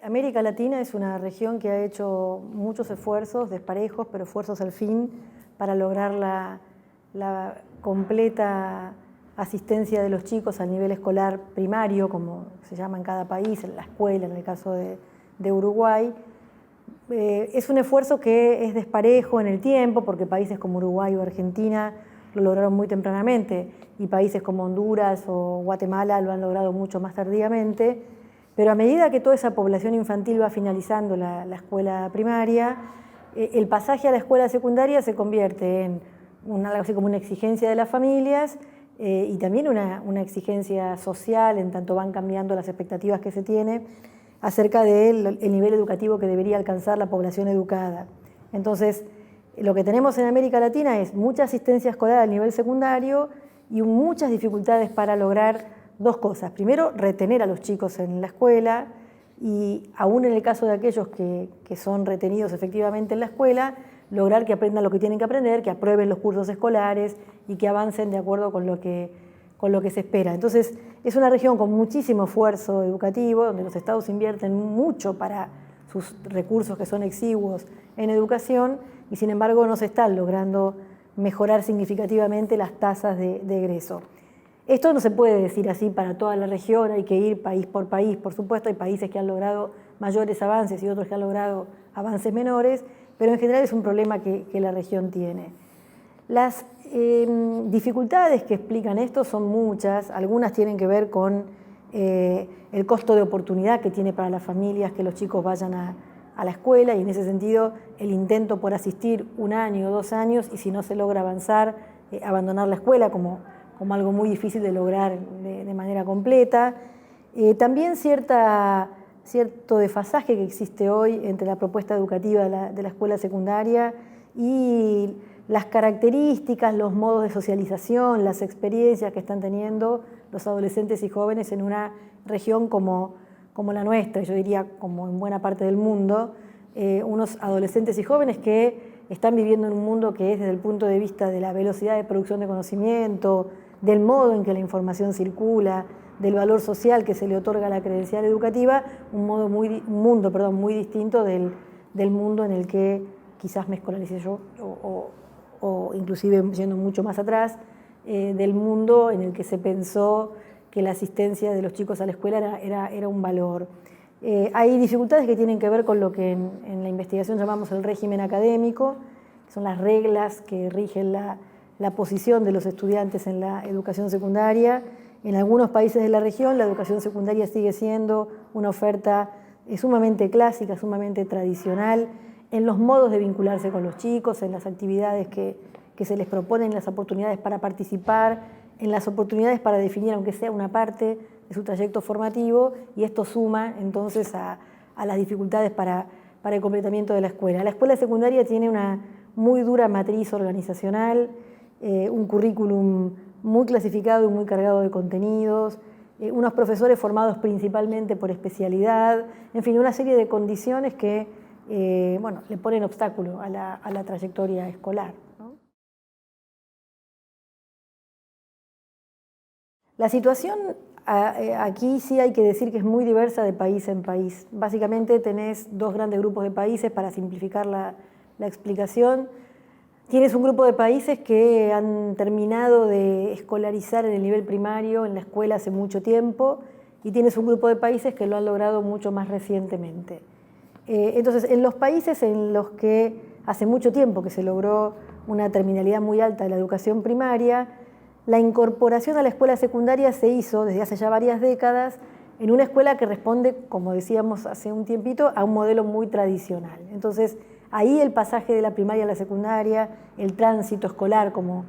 América Latina es una región que ha hecho muchos esfuerzos, desparejos, pero esfuerzos al fin, para lograr la completa asistencia de los chicos al nivel escolar primario, como se llama en cada país, en la escuela, en el caso de Uruguay. Es un esfuerzo que es desparejo en el tiempo, porque países como Uruguay o Argentina lo lograron muy tempranamente, y países como Honduras o Guatemala lo han logrado mucho más tardíamente. Pero a medida que toda esa población infantil va finalizando la escuela primaria, el pasaje a la escuela secundaria se convierte en algo así como una exigencia de las familias y también una exigencia social, en tanto van cambiando las expectativas que se tiene acerca del nivel educativo que debería alcanzar la población educada. Entonces, lo que tenemos en América Latina es mucha asistencia escolar al nivel secundario y muchas dificultades para lograr dos cosas. Primero, retener a los chicos en la escuela y, aún en el caso de aquellos que son retenidos efectivamente en la escuela, lograr que aprendan lo que tienen que aprender, que aprueben los cursos escolares y que avancen de acuerdo con lo que se espera. Entonces, es una región con muchísimo esfuerzo educativo, donde los estados invierten mucho para sus recursos que son exiguos en educación y, sin embargo, no se están logrando mejorar significativamente las tasas de egreso. Esto no se puede decir así para toda la región, hay que ir país por país, por supuesto, hay países que han logrado mayores avances y otros que han logrado avances menores, pero en general es un problema que la región tiene. Las dificultades que explican esto son muchas, algunas tienen que ver con el costo de oportunidad que tiene para las familias que los chicos vayan a la escuela, y en ese sentido el intento por asistir 1 año o 2 años y, si no se logra avanzar, abandonar la escuela como algo muy difícil de lograr de manera completa. También cierto desfasaje que existe hoy entre la propuesta educativa de la escuela secundaria y las características, los modos de socialización, las experiencias que están teniendo los adolescentes y jóvenes en una región como la nuestra, yo diría como en buena parte del mundo, unos adolescentes y jóvenes que están viviendo en un mundo que es, desde el punto de vista de la velocidad de producción de conocimiento, del modo en que la información circula, del valor social que se le otorga a la credencial educativa, un mundo muy distinto del mundo en el que quizás me escolaricé yo, o inclusive yendo mucho más atrás, del mundo en el que se pensó que la asistencia de los chicos a la escuela era un valor. Hay dificultades que tienen que ver con lo que en la investigación llamamos el régimen académico, que son las reglas que rigen la posición de los estudiantes en la educación secundaria. En algunos países de la región la educación secundaria sigue siendo una oferta sumamente clásica, sumamente tradicional, en los modos de vincularse con los chicos, en las actividades que se les proponen, en las oportunidades para participar, en las oportunidades para definir, aunque sea una parte de su trayecto formativo, y esto suma entonces a las dificultades para el completamiento de la escuela. La escuela secundaria tiene una muy dura matriz organizacional, un currículum muy clasificado y muy cargado de contenidos, unos profesores formados principalmente por especialidad, en fin, una serie de condiciones que le ponen obstáculo a la trayectoria escolar, ¿no? La situación aquí sí hay que decir que es muy diversa de país en país. Básicamente tenés 2 grandes grupos de países, para simplificar la explicación. Tienes un grupo de países que han terminado de escolarizar en el nivel primario en la escuela hace mucho tiempo, y tienes un grupo de países que lo han logrado mucho más recientemente. Entonces, en los países en los que hace mucho tiempo que se logró una terminalidad muy alta de la educación primaria, la incorporación a la escuela secundaria se hizo desde hace ya varias décadas en una escuela que responde, como decíamos hace un tiempito, a un modelo muy tradicional. Entonces, ahí el pasaje de la primaria a la secundaria, el tránsito escolar, como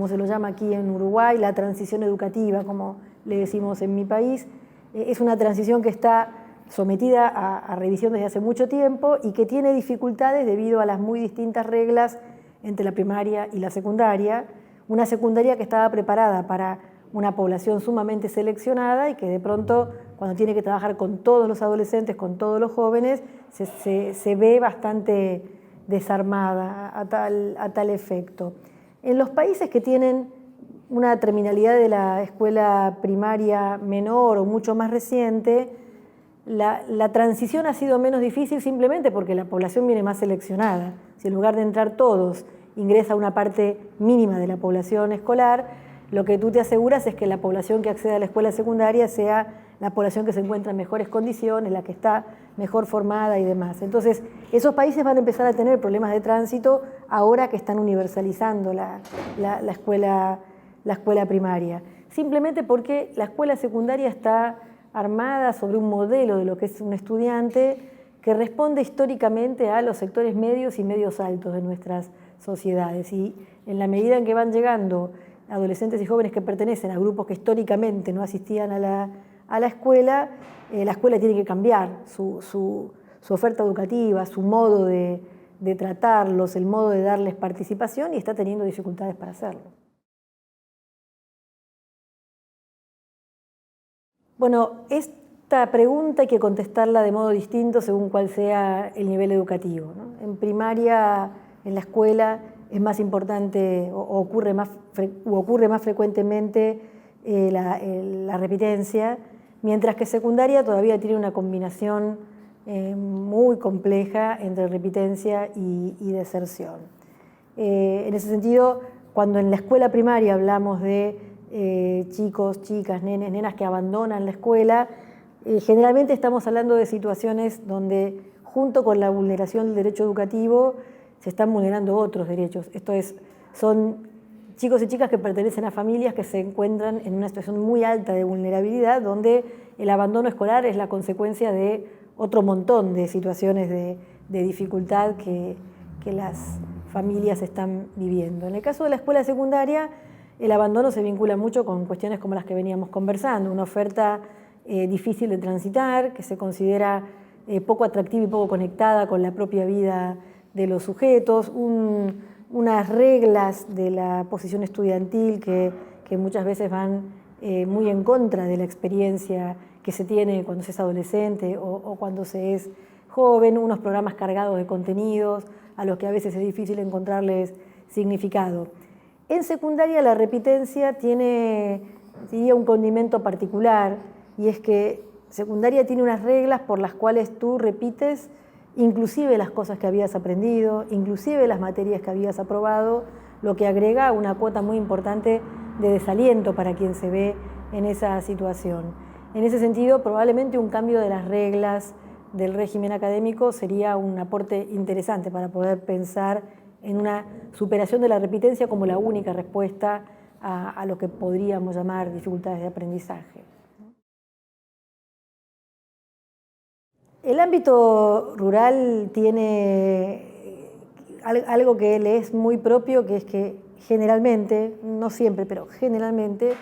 se lo llama aquí en Uruguay, la transición educativa, como le decimos en mi país, es una transición que está sometida a revisión desde hace mucho tiempo y que tiene dificultades debido a las muy distintas reglas entre la primaria y la secundaria. Una secundaria que estaba preparada para una población sumamente seleccionada y que de pronto, cuando tiene que trabajar con todos los adolescentes, con todos los jóvenes, se ve bastante desarmada a tal efecto. En los países que tienen una terminalidad de la escuela primaria menor o mucho más reciente, La transición ha sido menos difícil simplemente porque la población viene más seleccionada. Si en lugar de entrar todos, ingresa una parte mínima de la población escolar, lo que tú te aseguras es que la población que accede a la escuela secundaria sea la población que se encuentra en mejores condiciones, la que está mejor formada y demás. Entonces, esos países van a empezar a tener problemas de tránsito ahora que están universalizando la escuela primaria. Simplemente porque la escuela secundaria está armada sobre un modelo de lo que es un estudiante que responde históricamente a los sectores medios y medios altos de nuestras sociedades. Y en la medida en que van llegando adolescentes y jóvenes que pertenecen a grupos que históricamente no asistían a la escuela tiene que cambiar su oferta educativa, su modo de tratarlos, el modo de darles participación, y está teniendo dificultades para hacerlo. Bueno, esta pregunta hay que contestarla de modo distinto según cuál sea el nivel educativo, ¿no? En primaria, en la escuela, es más importante o ocurre más frecuentemente la repitencia, mientras que secundaria todavía tiene una combinación muy compleja entre repitencia y deserción. En ese sentido, cuando en la escuela primaria hablamos de chicos, chicas, nenes, nenas que abandonan la escuela, generalmente estamos hablando de situaciones donde, junto con la vulneración del derecho educativo, se están vulnerando otros derechos. Esto es, son chicos y chicas que pertenecen a familias que se encuentran en una situación muy alta de vulnerabilidad, donde el abandono escolar es la consecuencia de otro montón de situaciones de dificultad que las familias están viviendo. En el caso de la escuela secundaria, el abandono se vincula mucho con cuestiones como las que veníamos conversando, una oferta difícil de transitar, que se considera poco atractiva y poco conectada con la propia vida de los sujetos, unas reglas de la posición estudiantil que muchas veces van muy en contra de la experiencia que se tiene cuando se es adolescente o cuando se es joven, unos programas cargados de contenidos a los que a veces es difícil encontrarles significado. En secundaria la repitencia tiene, diría, un condimento particular, y es que secundaria tiene unas reglas por las cuales tú repites inclusive las cosas que habías aprendido, inclusive las materias que habías aprobado, lo que agrega una cuota muy importante de desaliento para quien se ve en esa situación. En ese sentido, probablemente un cambio de las reglas del régimen académico sería un aporte interesante para poder pensar en una superación de la repitencia como la única respuesta a lo que podríamos llamar dificultades de aprendizaje. El ámbito rural tiene algo que le es muy propio, que es que generalmente, no siempre, pero generalmente,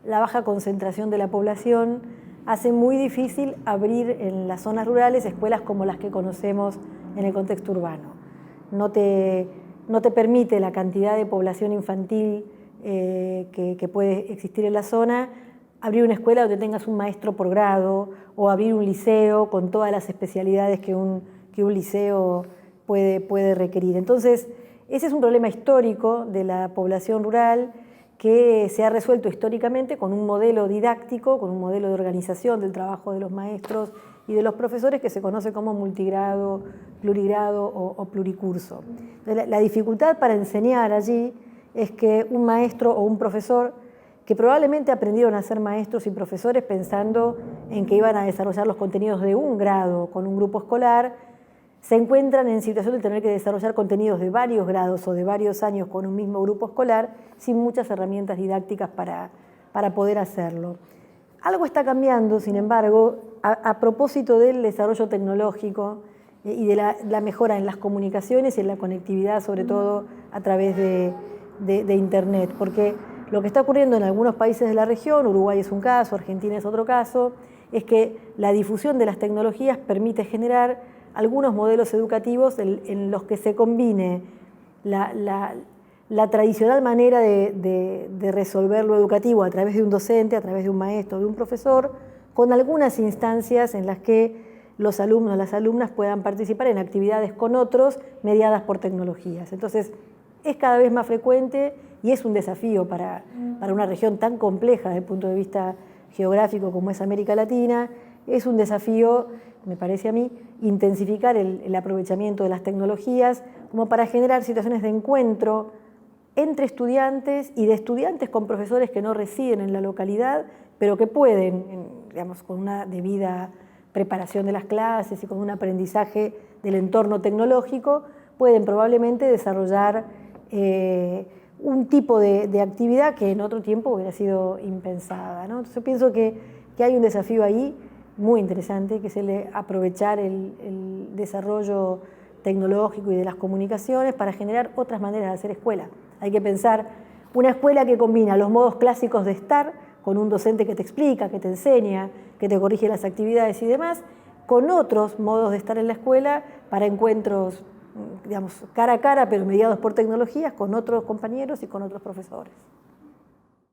la baja concentración de la población hace muy difícil abrir en las zonas rurales escuelas como las que conocemos en el contexto urbano. No te permite la cantidad de población infantil que puede existir en la zona abrir una escuela donde tengas un maestro por grado o abrir un liceo con todas las especialidades que un liceo puede requerir. Entonces, ese es un problema histórico de la población rural que se ha resuelto históricamente con un modelo didáctico, con un modelo de organización del trabajo de los maestros y de los profesores que se conoce como multigrado, plurigrado o pluricurso. La dificultad para enseñar allí es que un maestro o un profesor que probablemente aprendieron a ser maestros y profesores pensando en que iban a desarrollar los contenidos de un grado con un grupo escolar, se encuentran en situación de tener que desarrollar contenidos de varios grados o de varios años con un mismo grupo escolar sin muchas herramientas didácticas para poder hacerlo. Algo está cambiando, sin embargo, a propósito del desarrollo tecnológico y de la mejora en las comunicaciones y en la conectividad, sobre todo a través de Internet, porque lo que está ocurriendo en algunos países de la región, Uruguay es un caso, Argentina es otro caso, es que la difusión de las tecnologías permite generar algunos modelos educativos en los que se combine la tradicional manera de resolver lo educativo a través de un docente, a través de un maestro, de un profesor, con algunas instancias en las que los alumnos, las alumnas puedan participar en actividades con otros mediadas por tecnologías. Entonces, es cada vez más frecuente y es un desafío para una región tan compleja desde el punto de vista geográfico como es América Latina, es un desafío, me parece a mí, intensificar el aprovechamiento de las tecnologías como para generar situaciones de encuentro entre estudiantes y de estudiantes con profesores que no residen en la localidad, pero que pueden, digamos, con una debida preparación de las clases y con un aprendizaje del entorno tecnológico, pueden probablemente desarrollar un tipo de actividad que en otro tiempo hubiera sido impensada, ¿no? Entonces yo pienso que hay un desafío ahí muy interesante, que es el de aprovechar el desarrollo tecnológico y de las comunicaciones para generar otras maneras de hacer escuela. Hay que pensar una escuela que combina los modos clásicos de estar, con un docente que te explica, que te enseña, que te corrige las actividades y demás, con otros modos de estar en la escuela para encuentros, digamos, cara a cara, pero mediados por tecnologías, con otros compañeros y con otros profesores.